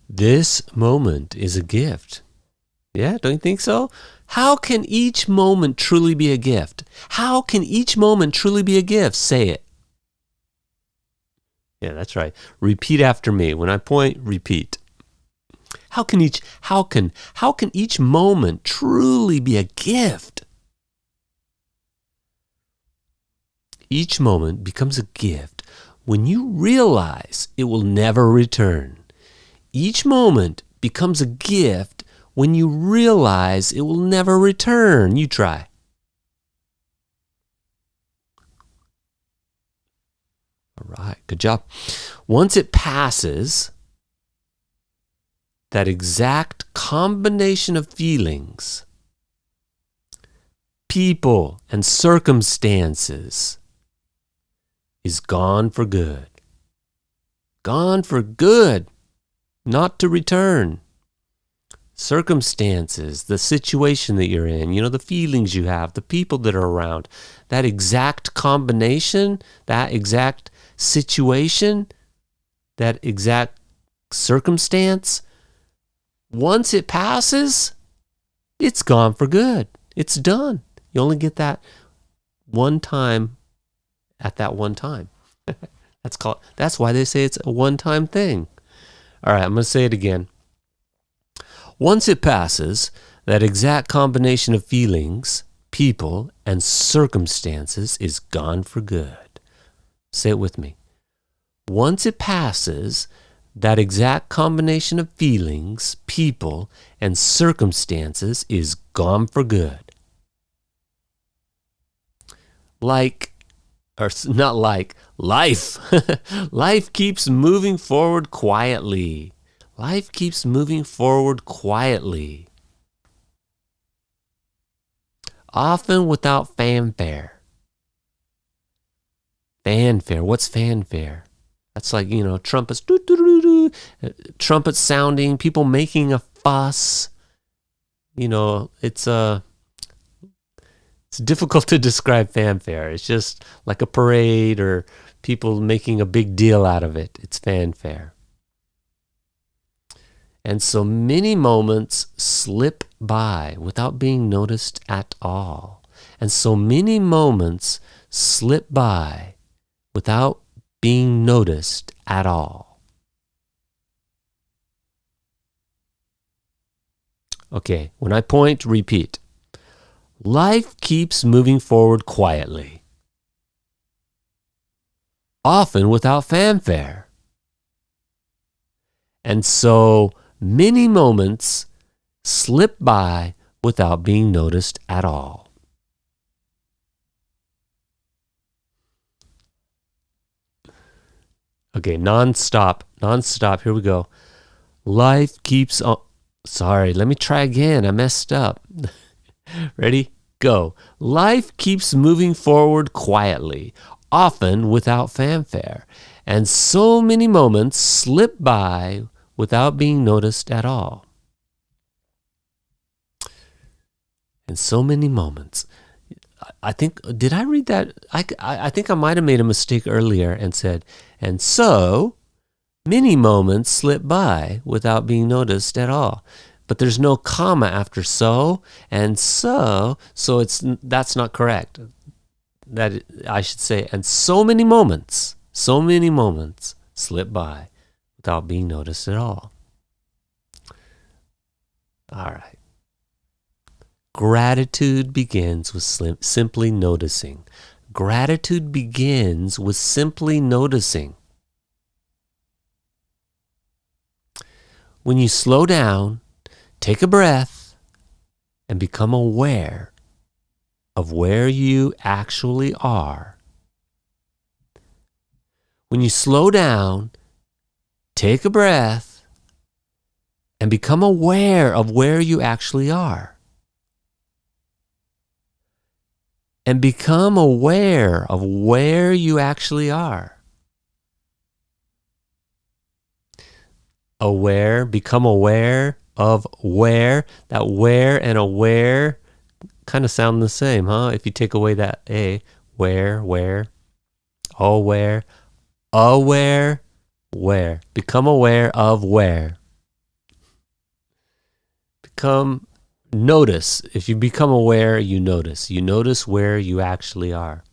This moment is a gift. Yeah, don't you think so? How can each moment truly be a gift? How can each moment truly be a gift? Say it. Yeah, that's right. Repeat after me. When I point, repeat. How can each moment truly be a gift? Each moment becomes a gift when you realize it will never return. Each moment becomes a gift when you realize it will never return. You try. All right, good job. Once it passes, that exact combination of feelings, people, and circumstances is gone for good. Gone for good, not to return. Circumstances, the situation that you're in, the feelings you have, the people that are around, that exact combination, that exact situation, that exact circumstance, once it passes, it's gone for good. It's done. You only get that one time at that one time. That's why they say it's a one-time thing. All right, I'm going to say it again. Once it passes, that exact combination of feelings, people, and circumstances is gone for good. Say it with me. Once it passes, that exact combination of feelings, people, and circumstances is gone for good. Life. Life keeps moving forward quietly. Life keeps moving forward quietly. Often without fanfare. Fanfare. What's fanfare? That's like, trumpets. Trumpets sounding, people making a fuss. It's difficult to describe fanfare. It's just like a parade or people making a big deal out of it. It's fanfare. And so many moments slip by without being noticed at all. And so many moments slip by without being noticed at all. Okay, when I point, repeat. Life keeps moving forward quietly, often without fanfare. And so many moments slip by without being noticed at all. Okay, non-stop, here we go. Life keeps on. Sorry, let me try again. I messed up. Ready? Go. Life keeps moving forward quietly, often without fanfare, and so many moments slip by without being noticed at all. And so many moments. I think, did I read that? I think I might have made a mistake earlier and said, and so many moments slip by without being noticed at all. But there's no comma after so, and so that's not correct. That I should say, and so many moments slip by without being noticed at all. All right. Gratitude begins with simply noticing. Gratitude begins with simply noticing. When you slow down, take a breath, and become aware of where you actually are. When you slow down, take a breath, and become aware of where you actually are. And become aware of where you actually are. Aware, become aware of where. That where and aware kind of sound the same, huh? If you take away that A, where, aware, where. Become aware of where. if you become aware, you notice where you actually are.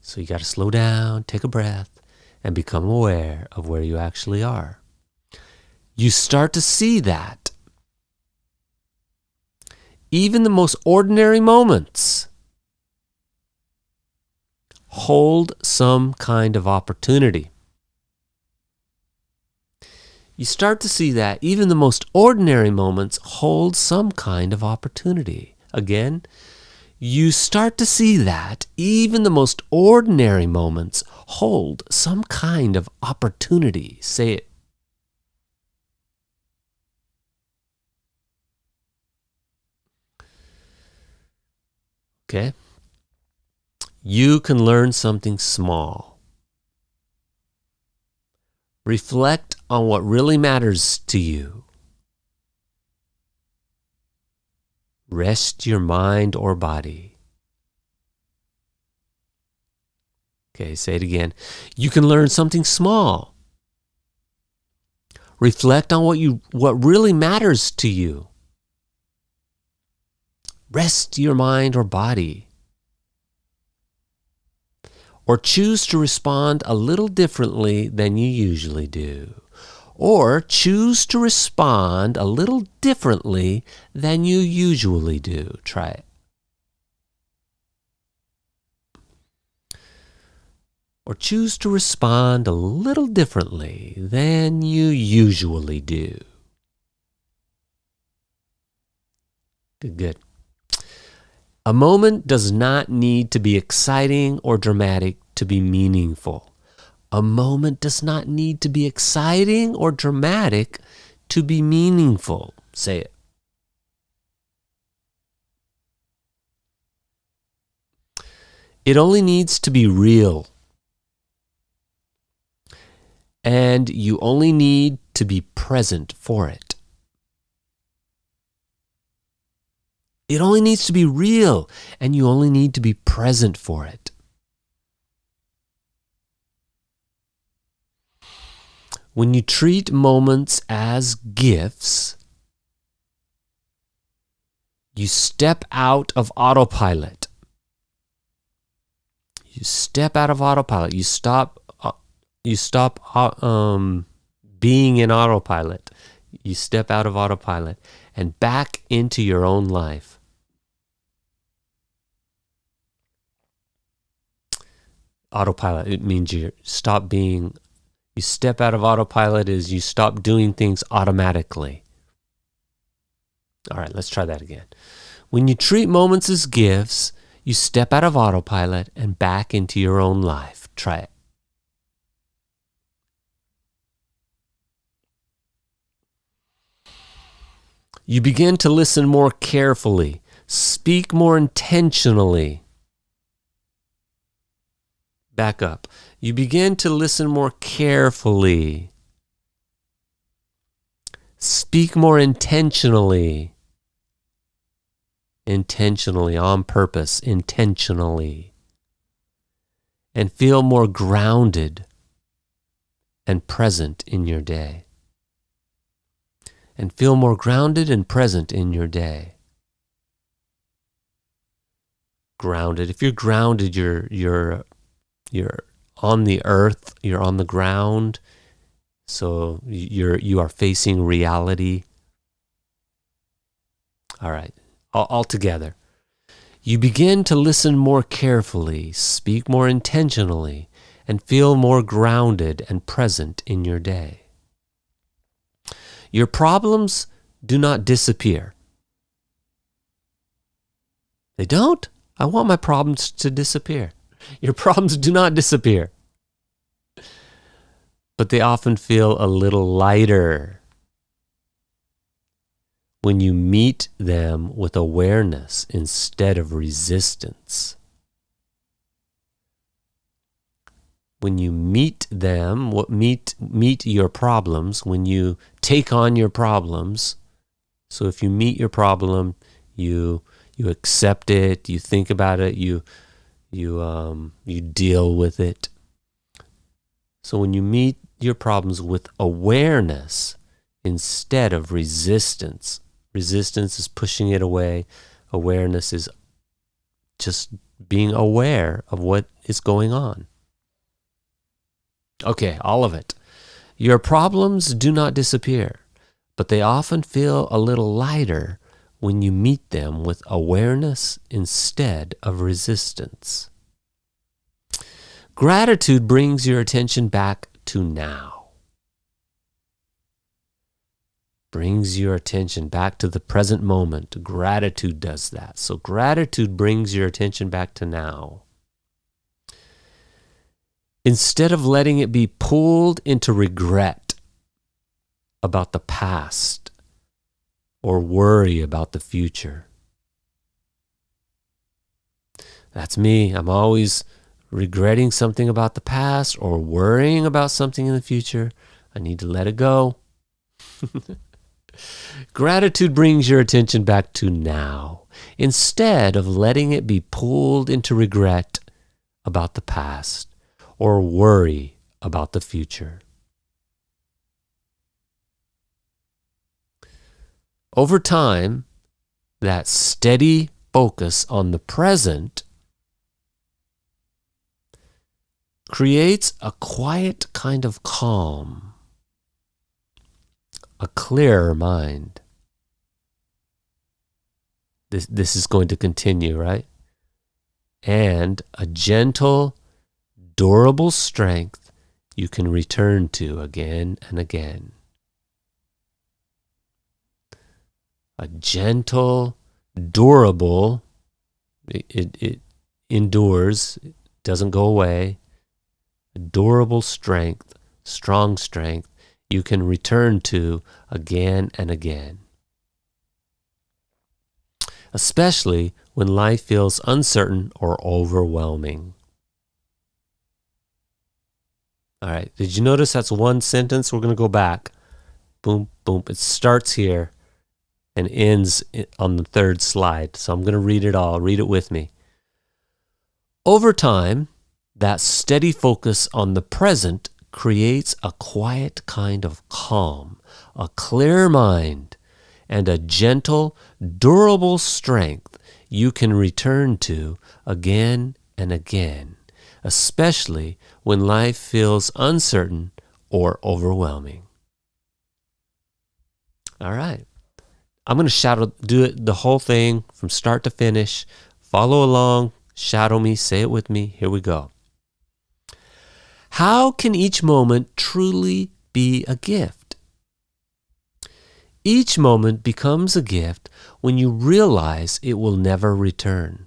So you got to slow down, take a breath, and become aware of where you actually are. You start to see that even the most ordinary moments hold some kind of opportunity. You start to see that even the most ordinary moments hold some kind of opportunity. Again, you start to see that even the most ordinary moments hold some kind of opportunity. Say it. Okay? You can learn something small. Reflect on what really matters to you. Rest your mind or body. Okay, say it again. You can learn something small. Reflect on what really matters to you. Rest your mind or body. Or choose to respond a little differently than you usually do. Or choose to respond a little differently than you usually do. Try it. Or choose to respond a little differently than you usually do. Good. A moment does not need to be exciting or dramatic to be meaningful. A moment does not need to be exciting or dramatic to be meaningful. Say it. It only needs to be real. And you only need to be present for it. It only needs to be real, and you only need to be present for it. When you treat moments as gifts, you step out of autopilot. You step out of autopilot. You stop being in autopilot. You step out of autopilot and back into your own life. Autopilot, it means you step out of autopilot is you stop doing things automatically. All right, let's try that again. When you treat moments as gifts, you step out of autopilot and back into your own life. Try it. You begin to listen more carefully, speak more intentionally. Back up. You begin to listen more carefully. Speak more intentionally. Intentionally, on purpose, intentionally. And feel more grounded and present in your day. And feel more grounded and present in your day. Grounded. If you're grounded, you're on the earth, you're on the ground, so you are facing reality. All right, all together. You begin to listen more carefully, speak more intentionally, and feel more grounded and present in your day. Your problems do not disappear. They don't? I want my problems to disappear. Your problems do not disappear. But they often feel a little lighter when you meet them with awareness instead of resistance. When you meet them, meet your problems, when you take on your problems. So if you meet your problem, you accept it, you think about it, you deal with it. So when you meet your problems with awareness instead of resistance, Resistance is pushing it away. Awareness is just being aware of what is going on. Okay, all of it. Your problems do not disappear, but they often feel a little lighter when you meet them with awareness instead of resistance. Gratitude brings your attention back to now. Brings your attention back to the present moment. Gratitude does that. So gratitude brings your attention back to now. Instead of letting it be pulled into regret about the past or worry about the future. That's me. I'm always regretting something about the past or worrying about something in the future. I need to let it go. Gratitude brings your attention back to now, instead of letting it be pulled into regret about the past or worry about the future. Over time, that steady focus on the present creates a quiet kind of calm, a clearer mind. This is going to continue, right? And a gentle, durable strength you can return to again and again. A gentle, durable, it endures, it doesn't go away. A durable strength, strong strength you can return to again and again. Especially when life feels uncertain or overwhelming. All right, did you notice that's one sentence? We're going to go back. Boom, boom. It starts here and ends on the third slide. So I'm going to read it all. Read it with me. Over time, that steady focus on the present creates a quiet kind of calm, a clear mind, and a gentle, durable strength you can return to again and again, especially when life feels uncertain or overwhelming. All right. I'm going to do it the whole thing from start to finish. Follow along, shadow me, say it with me. Here we go. How can each moment truly be a gift? Each moment becomes a gift when you realize it will never return.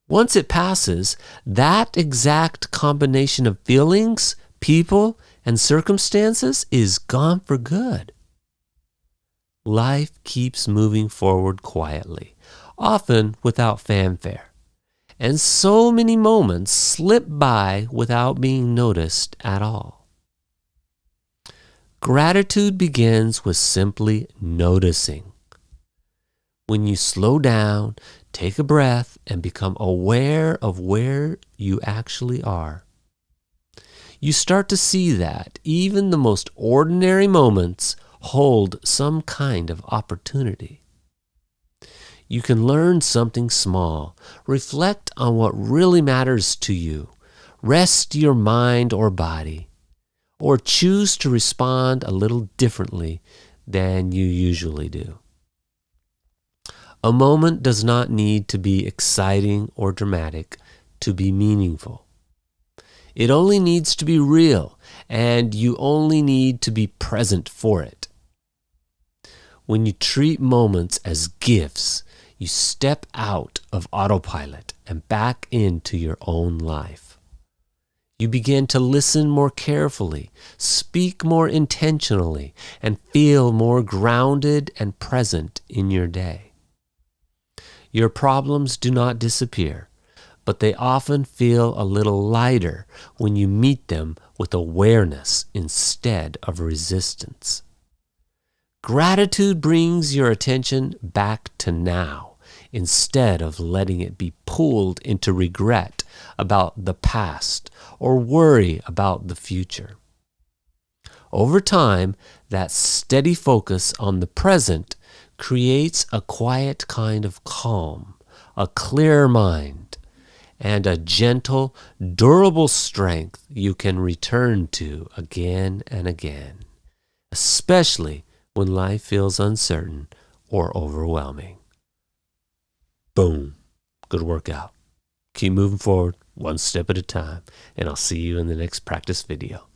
Once it passes, that exact combination of feelings, people, and circumstances is gone for good. Life keeps moving forward quietly, often without fanfare. And so many moments slip by without being noticed at all. Gratitude begins with simply noticing. When you slow down, take a breath, and become aware of where you actually are, you start to see that even the most ordinary moments hold some kind of opportunity. You can learn something small, reflect on what really matters to you, rest your mind or body, or choose to respond a little differently than you usually do. A moment does not need to be exciting or dramatic to be meaningful. It only needs to be real, and you only need to be present for it. When you treat moments as gifts, you step out of autopilot and back into your own life. You begin to listen more carefully, speak more intentionally, and feel more grounded and present in your day. Your problems do not disappear, but they often feel a little lighter when you meet them with awareness instead of resistance. Gratitude brings your attention back to now instead of letting it be pulled into regret about the past or worry about the future. Over time, that steady focus on the present creates a quiet kind of calm, a clear mind, and a gentle, durable strength you can return to again and again, especially when life feels uncertain or overwhelming. Boom. Good workout. Keep moving forward, one step at a time, and I'll see you in the next practice video.